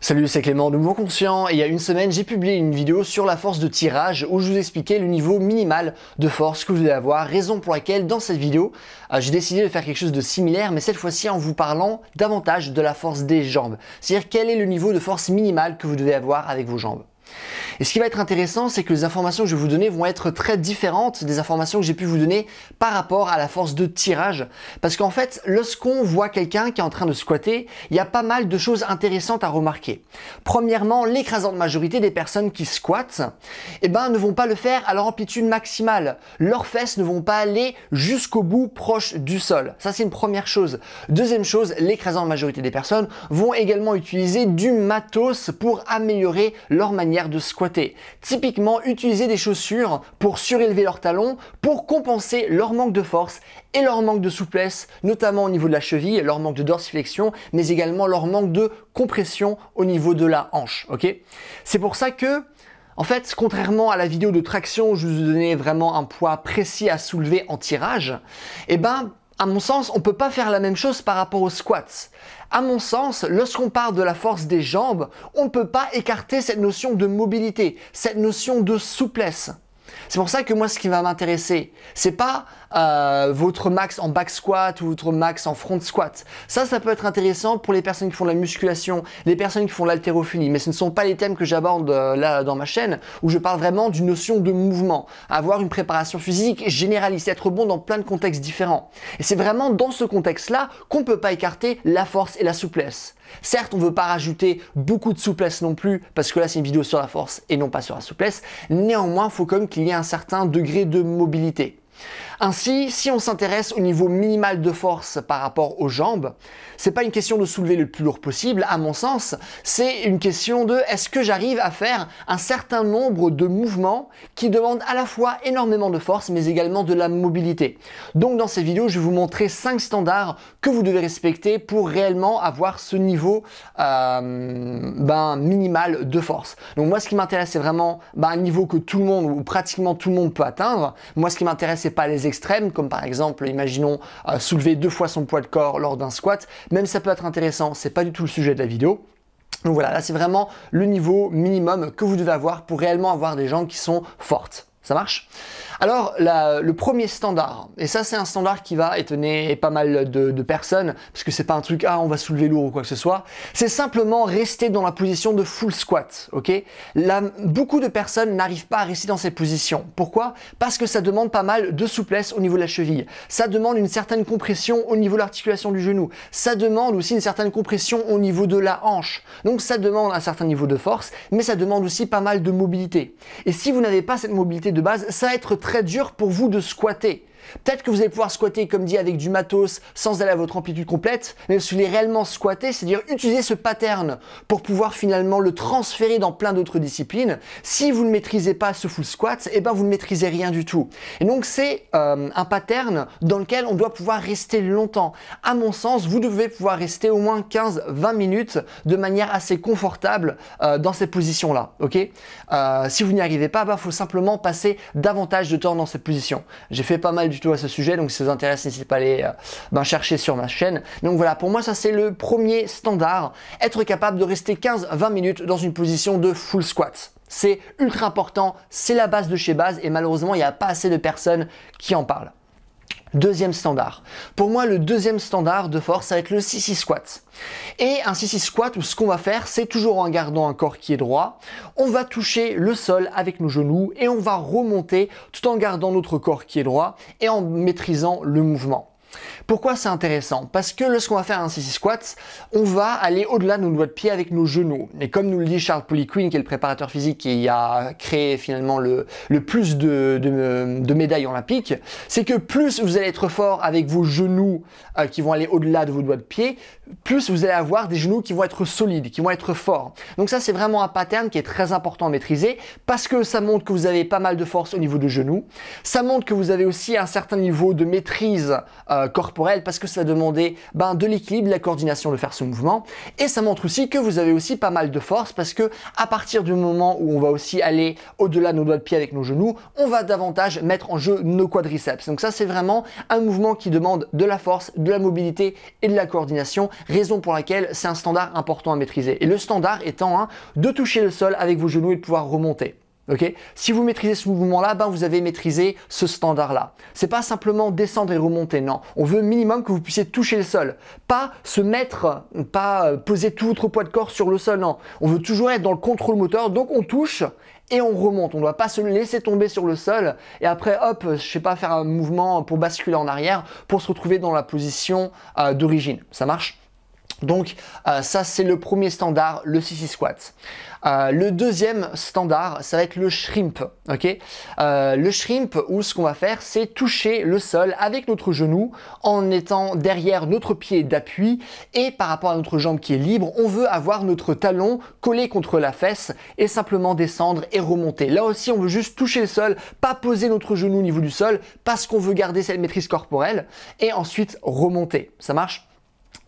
Salut, c'est Clément de Mouvement Conscient et il y a une semaine j'ai publié une vidéo sur la force de tirage où je vous expliquais le niveau minimal de force que vous devez avoir, raison pour laquelle dans cette vidéo j'ai décidé de faire quelque chose de similaire mais cette fois-ci en vous parlant davantage de la force des jambes, c'est-à-dire quel est le niveau de force minimale que vous devez avoir avec vos jambes. Et ce qui va être intéressant, c'est que les informations que je vais vous donner vont être très différentes des informations que j'ai pu vous donner par rapport à la force de tirage. Parce qu'en fait, lorsqu'on voit quelqu'un qui est en train de squatter, il y a pas mal de choses intéressantes à remarquer. Premièrement, l'écrasante majorité des personnes qui squattent, ne vont pas le faire à leur amplitude maximale. Leurs fesses ne vont pas aller jusqu'au bout proche du sol. Ça, c'est une première chose. Deuxième chose, l'écrasante majorité des personnes vont également utiliser du matos pour améliorer leur manière de squatter. Typiquement, utiliser des chaussures pour surélever leurs talons pour compenser leur manque de force et leur manque de souplesse, notamment au niveau de la cheville, leur manque de dorsiflexion, mais également leur manque de compression au niveau de la hanche. Okay ? C'est pour ça que en fait, contrairement à la vidéo de traction où je vous donnais vraiment un poids précis à soulever en tirage, à mon sens, on ne peut pas faire la même chose par rapport aux squats. À mon sens, lorsqu'on parle de la force des jambes, on ne peut pas écarter cette notion de mobilité, cette notion de souplesse. C'est pour ça que moi, ce qui va m'intéresser, c'est pas votre max en back squat ou votre max en front squat. Ça peut être intéressant pour les personnes qui font de la musculation, les personnes qui font de l'haltérophilie, mais ce ne sont pas les thèmes que j'aborde là dans ma chaîne, où je parle vraiment d'une notion de mouvement, avoir une préparation physique généraliste, être bon dans plein de contextes différents. Et c'est vraiment dans ce contexte-là qu'on ne peut pas écarter la force et la souplesse. Certes, on ne veut pas rajouter beaucoup de souplesse non plus, parce que là, c'est une vidéo sur la force et non pas sur la souplesse. Néanmoins, il faut quand même qu'il y ait un certain degré de mobilité. Ainsi, si on s'intéresse au niveau minimal de force par rapport aux jambes, c'est pas une question de soulever le plus lourd possible, à mon sens, c'est une question de est-ce que j'arrive à faire un certain nombre de mouvements qui demandent à la fois énormément de force mais également de la mobilité. Donc dans cette vidéo, je vais vous montrer 5 standards que vous devez respecter pour réellement avoir ce niveau minimal de force. Donc moi, ce qui m'intéresse, c'est vraiment un niveau que tout le monde ou pratiquement tout le monde peut atteindre. Moi, ce qui m'intéresse, c'est pas les extrêmes, comme par exemple, imaginons soulever 2 fois son poids de corps lors d'un squat. Même ça peut être intéressant, c'est pas du tout le sujet de la vidéo. Donc voilà, là c'est vraiment le niveau minimum que vous devez avoir pour réellement avoir des jambes qui sont fortes. Ça marche? Alors, le premier standard, et ça c'est un standard qui va étonner pas mal de personnes, parce que c'est pas un truc, on va soulever lourd ou quoi que ce soit, c'est simplement rester dans la position de full squat, ok? Là, beaucoup de personnes n'arrivent pas à rester dans cette position. Pourquoi? Parce que ça demande pas mal de souplesse au niveau de la cheville, ça demande une certaine compression au niveau de l'articulation du genou, ça demande aussi une certaine compression au niveau de la hanche, donc ça demande un certain niveau de force, mais ça demande aussi pas mal de mobilité. Et si vous n'avez pas cette mobilité de base, ça va être très dur pour vous de squatter. Peut-être que vous allez pouvoir squatter, comme dit, avec du matos sans aller à votre amplitude complète, mais si vous voulez réellement squatter, c'est-à-dire utiliser ce pattern pour pouvoir finalement le transférer dans plein d'autres disciplines, si vous ne maîtrisez pas ce full squat, vous ne maîtrisez rien du tout. Et donc c'est un pattern dans lequel on doit pouvoir rester longtemps. À mon sens, vous devez pouvoir rester au moins 15-20 minutes de manière assez confortable dans cette position-là. Okay, si vous n'y arrivez pas, faut simplement passer davantage de temps dans cette position. J'ai fait pas mal du tout à ce sujet, donc si ça vous intéresse, n'hésitez pas à aller chercher sur ma chaîne. Donc voilà, pour moi ça c'est le premier standard, être capable de rester 15-20 minutes dans une position de full squat. C'est ultra important, c'est la base de chez base et malheureusement il n'y a pas assez de personnes qui en parlent. Deuxième standard. Pour moi, le deuxième standard de force, ça va être le sissy squat. Et un sissy squat, où ce qu'on va faire, c'est toujours en gardant un corps qui est droit, on va toucher le sol avec nos genoux et on va remonter tout en gardant notre corps qui est droit et en maîtrisant le mouvement. Pourquoi c'est intéressant? Parce que lorsqu'on va faire un sissy squat, on va aller au-delà de nos doigts de pied avec nos genoux. Et comme nous le dit Charles Poliquin, qui est le préparateur physique qui a créé finalement le plus de médailles olympiques, c'est que plus vous allez être fort avec vos genoux qui vont aller au-delà de vos doigts de pied, plus vous allez avoir des genoux qui vont être solides, qui vont être forts. Donc ça, c'est vraiment un pattern qui est très important à maîtriser parce que ça montre que vous avez pas mal de force au niveau de genoux. Ça montre que vous avez aussi un certain niveau de maîtrise corporelle parce que ça va demander de l'équilibre, de la coordination de faire ce mouvement. Et ça montre aussi que vous avez aussi pas mal de force parce que à partir du moment où on va aussi aller au-delà de nos doigts de pied avec nos genoux, on va davantage mettre en jeu nos quadriceps. Donc ça, c'est vraiment un mouvement qui demande de la force, de la mobilité et de la coordination, raison pour laquelle c'est un standard important à maîtriser. Et le standard étant de toucher le sol avec vos genoux et de pouvoir remonter. Okay. Si vous maîtrisez ce mouvement-là, vous avez maîtrisé ce standard-là. C'est pas simplement descendre et remonter, non. On veut minimum que vous puissiez toucher le sol. Pas se mettre, pas poser tout votre poids de corps sur le sol, non. On veut toujours être dans le contrôle moteur, donc on touche et on remonte. On ne doit pas se laisser tomber sur le sol et après, hop, je sais pas, faire un mouvement pour basculer en arrière pour se retrouver dans la position d'origine. Ça marche? Donc ça c'est le premier standard, le sissy squat. Le deuxième standard, ça va être le shrimp. Okay, le shrimp, où ce qu'on va faire, c'est toucher le sol avec notre genou en étant derrière notre pied d'appui et par rapport à notre jambe qui est libre, on veut avoir notre talon collé contre la fesse et simplement descendre et remonter. Là aussi, on veut juste toucher le sol, pas poser notre genou au niveau du sol parce qu'on veut garder cette maîtrise corporelle et ensuite remonter. Ça marche?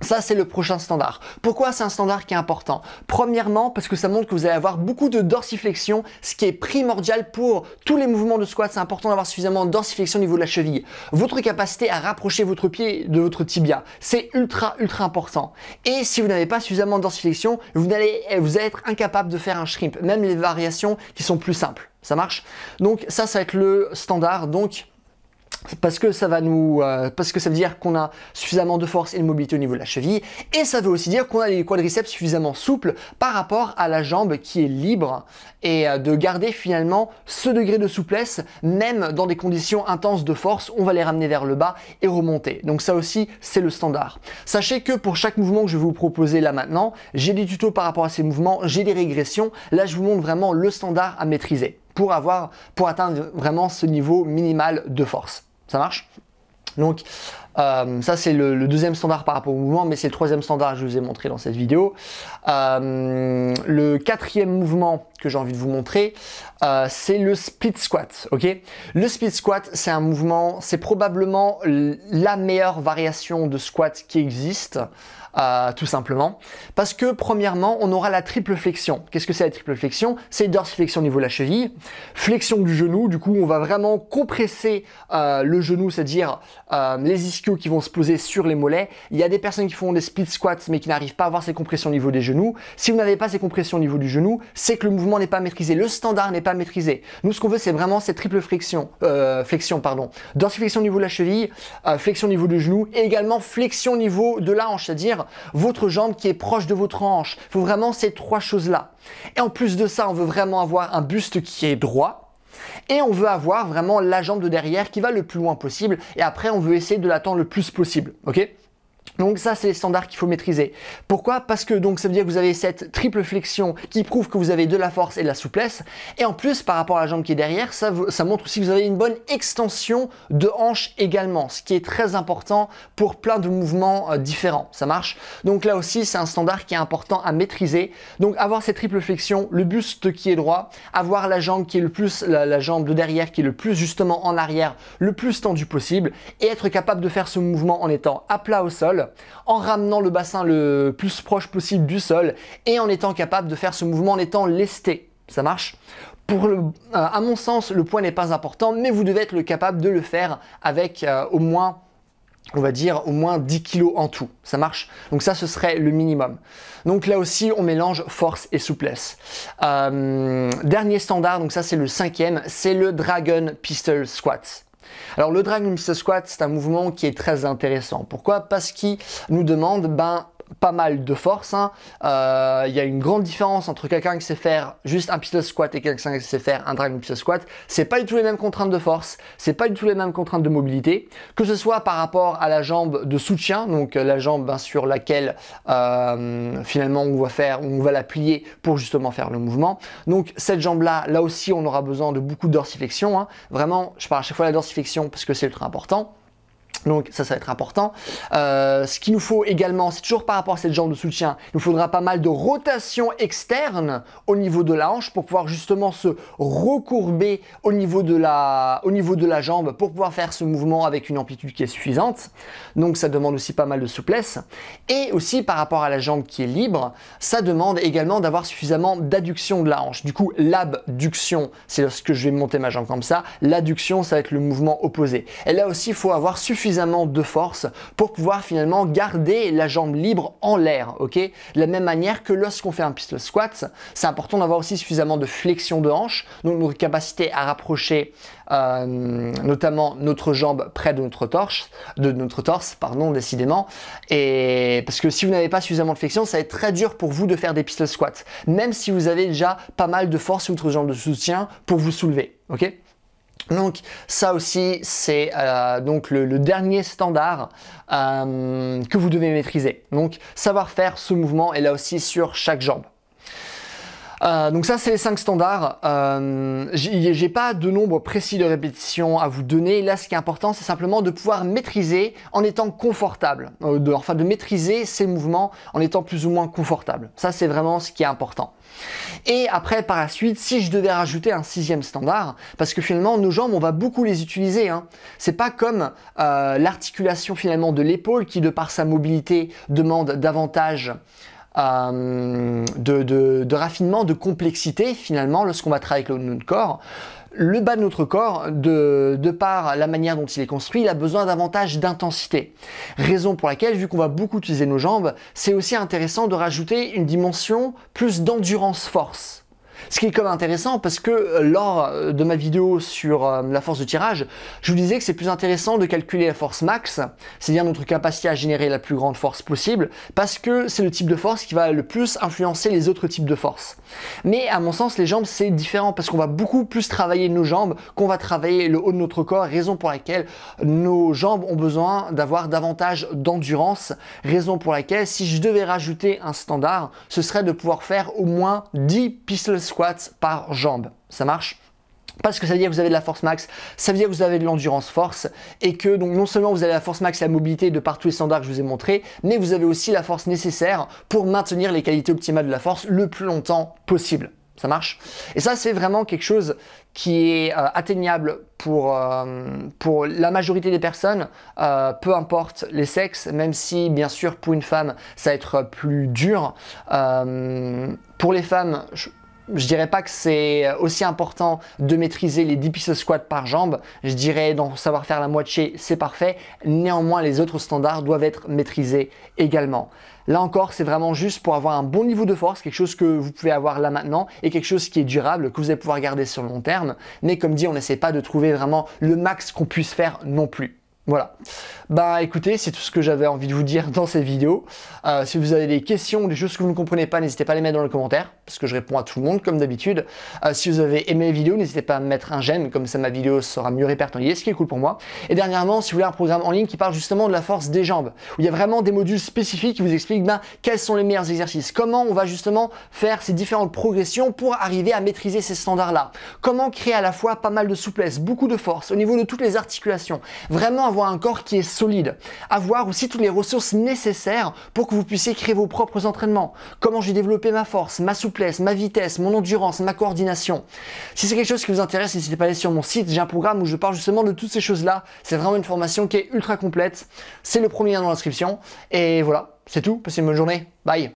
Ça, c'est le prochain standard. Pourquoi c'est un standard qui est important? Premièrement, parce que ça montre que vous allez avoir beaucoup de dorsiflexion, ce qui est primordial pour tous les mouvements de squat. C'est important d'avoir suffisamment de dorsiflexion au niveau de la cheville. Votre capacité à rapprocher votre pied de votre tibia, c'est ultra important. Et si vous n'avez pas suffisamment de dorsiflexion, vous allez être incapable de faire un shrimp, même les variations qui sont plus simples. Ça marche? Donc ça va être le standard. Donc parce que ça veut dire qu'on a suffisamment de force et de mobilité au niveau de la cheville et ça veut aussi dire qu'on a les quadriceps suffisamment souples par rapport à la jambe qui est libre et de garder finalement ce degré de souplesse même dans des conditions intenses de force, on va les ramener vers le bas et remonter. Donc ça aussi c'est le standard. Sachez que pour chaque mouvement que je vais vous proposer là maintenant, j'ai des tutos par rapport à ces mouvements, j'ai des régressions, là je vous montre vraiment le standard à maîtriser pour atteindre vraiment ce niveau minimal de force. Ça marche? Donc ça c'est le deuxième standard par rapport au mouvement, mais c'est le troisième standard que je vous ai montré dans cette vidéo. Le quatrième mouvement que j'ai envie de vous montrer, c'est le split squat. Okay, le split squat, c'est un mouvement, c'est probablement la meilleure variation de squat qui existe. Tout simplement parce que premièrement on aura la triple flexion. Qu'est-ce que c'est la triple flexion? C'est dorsiflexion au niveau de la cheville, flexion du genou, du coup on va vraiment compresser le genou, c'est-à-dire les ischios qui vont se poser sur les mollets. Il y a des personnes qui font des split squats mais qui n'arrivent pas à avoir ces compressions au niveau des genoux. Si vous n'avez pas ces compressions au niveau du genou, c'est que le mouvement n'est pas maîtrisé, le standard n'est pas maîtrisé. Nous ce qu'on veut c'est vraiment cette triple flexion, dorsiflexion au niveau de la cheville, flexion au niveau du genou et également flexion au niveau de la hanche, c'est-à-dire votre jambe qui est proche de votre hanche. Il faut vraiment ces trois choses-là. Et en plus de ça, on veut vraiment avoir un buste qui est droit. Et on veut avoir vraiment la jambe de derrière qui va le plus loin possible. Et après, on veut essayer de l'attendre le plus possible. Ok ? Donc ça, c'est les standards qu'il faut maîtriser. Pourquoi? Parce que donc ça veut dire que vous avez cette triple flexion qui prouve que vous avez de la force et de la souplesse. Et en plus, par rapport à la jambe qui est derrière, ça montre aussi que vous avez une bonne extension de hanche également, ce qui est très important pour plein de mouvements différents. Ça marche? Donc là aussi, c'est un standard qui est important à maîtriser. Donc avoir cette triple flexion, le buste qui est droit, avoir la jambe qui est le plus, la jambe de derrière qui est le plus justement en arrière, le plus tendu possible, et être capable de faire ce mouvement en étant à plat au sol, en ramenant le bassin le plus proche possible du sol et en étant capable de faire ce mouvement en étant lesté. Ça marche? À mon sens, le poids n'est pas important, mais vous devez être capable de le faire avec au moins, on va dire, au moins 10 kg en tout. Ça marche? Donc ça, ce serait le minimum. Donc là aussi, on mélange force et souplesse. Dernier standard, donc ça c'est le cinquième, c'est le Dragon Pistol Squat. Alors le Dragon Pistol Squat, c'est un mouvement qui est très intéressant. Pourquoi? Parce qu'il nous demande pas mal de force. Il y a une grande différence entre quelqu'un qui sait faire juste un pistol squat et quelqu'un qui sait faire un Dragon Pistol Squat. C'est pas du tout les mêmes contraintes de force, c'est pas du tout les mêmes contraintes de mobilité, que ce soit par rapport à la jambe de soutien, donc la jambe sur laquelle finalement on va la plier pour justement faire le mouvement. Donc cette jambe-là, là aussi on aura besoin de beaucoup de dorsiflexion. Vraiment, je parle à chaque fois de la dorsiflexion parce que c'est ultra important. Donc ça va être important. Ce qu'il nous faut également, c'est toujours par rapport à cette jambe de soutien, il nous faudra pas mal de rotation externe au niveau de la hanche pour pouvoir justement se recourber au niveau de la jambe pour pouvoir faire ce mouvement avec une amplitude qui est suffisante. Donc ça demande aussi pas mal de souplesse. Et aussi par rapport à la jambe qui est libre, ça demande également d'avoir suffisamment d'adduction de la hanche. Du coup, l'abduction, c'est lorsque je vais monter ma jambe comme ça. L'adduction, ça va être le mouvement opposé. Et là aussi, il faut avoir suffisamment de force pour pouvoir finalement garder la jambe libre en l'air, ok? De la même manière que lorsqu'on fait un pistol squat, c'est important d'avoir aussi suffisamment de flexion de hanche, donc notre capacité à rapprocher notamment notre jambe près de notre torse, pardon, décidément. Et parce que si vous n'avez pas suffisamment de flexion, ça va être très dur pour vous de faire des pistol squats, même si vous avez déjà pas mal de force sur votre jambe de soutien pour vous soulever, ok? Donc ça aussi, c'est donc le dernier standard que vous devez maîtriser. Donc savoir faire ce mouvement et là aussi sur chaque jambe. Donc ça, c'est les 5 standards. J'ai pas de nombre précis de répétitions à vous donner. Là, ce qui est important, c'est simplement de pouvoir maîtriser en étant confortable. Enfin, de maîtriser ces mouvements en étant plus ou moins confortable. Ça, c'est vraiment ce qui est important. Et après, par la suite, si je devais rajouter un 6e standard, parce que finalement, nos jambes, on va beaucoup les utiliser. Hein. C'est pas comme l'articulation finalement de l'épaule qui, de par sa mobilité, demande davantage de raffinement, de complexité finalement lorsqu'on va travailler avec notre corps. Le bas de notre corps, de par la manière dont il est construit, il a besoin davantage d'intensité. Raison pour laquelle, vu qu'on va beaucoup utiliser nos jambes, c'est aussi intéressant de rajouter une dimension plus d'endurance force. Ce qui est quand même intéressant parce que lors de ma vidéo sur la force de tirage, je vous disais que c'est plus intéressant de calculer la force max, c'est-à-dire notre capacité à générer la plus grande force possible, parce que c'est le type de force qui va le plus influencer les autres types de force. Mais à mon sens, les jambes, c'est différent parce qu'on va beaucoup plus travailler nos jambes qu'on va travailler le haut de notre corps, raison pour laquelle nos jambes ont besoin d'avoir davantage d'endurance, raison pour laquelle si je devais rajouter un standard, ce serait de pouvoir faire au moins 10 pistol squats par jambe. Ça marche? Parce que ça veut dire que vous avez de la force max, ça veut dire que vous avez de l'endurance force et que donc non seulement vous avez la force max et la mobilité de par tous les standards que je vous ai montrés, mais vous avez aussi la force nécessaire pour maintenir les qualités optimales de la force le plus longtemps possible. Ça marche? Et ça, c'est vraiment quelque chose qui est atteignable pour la majorité des personnes, peu importe les sexes, même si bien sûr pour une femme, ça va être plus dur. Pour les femmes, je dirais pas que c'est aussi important de maîtriser les 10 pistol squats par jambe. Je dirais d'en savoir faire la moitié, c'est parfait. Néanmoins, les autres standards doivent être maîtrisés également. Là encore, c'est vraiment juste pour avoir un bon niveau de force, quelque chose que vous pouvez avoir là maintenant et quelque chose qui est durable, que vous allez pouvoir garder sur le long terme. Mais comme dit, on n'essaie pas de trouver vraiment le max qu'on puisse faire non plus. Voilà. Bah écoutez, c'est tout ce que j'avais envie de vous dire dans cette vidéo. Si vous avez des questions, des choses que vous ne comprenez pas, n'hésitez pas à les mettre dans les commentaires, parce que je réponds à tout le monde comme d'habitude. Si vous avez aimé la vidéo, n'hésitez pas à mettre un j'aime, comme ça ma vidéo sera mieux répertoriée, ce qui est cool pour moi. Et dernièrement, si vous voulez un programme en ligne qui parle justement de la force des jambes, où il y a vraiment des modules spécifiques qui vous expliquent quels sont les meilleurs exercices, comment on va justement faire ces différentes progressions pour arriver à maîtriser ces standards-là, comment créer à la fois pas mal de souplesse, beaucoup de force au niveau de toutes les articulations, vraiment avoir un corps qui est solide, avoir aussi toutes les ressources nécessaires pour que vous puissiez créer vos propres entraînements. Comment j'ai développé ma force, ma souplesse, ma vitesse, mon endurance, ma coordination. Si c'est quelque chose qui vous intéresse, n'hésitez pas à aller sur mon site, j'ai un programme où je parle justement de toutes ces choses-là. C'est vraiment une formation qui est ultra complète. C'est le premier lien dans l'inscription. Et voilà, c'est tout. Passez une bonne journée. Bye.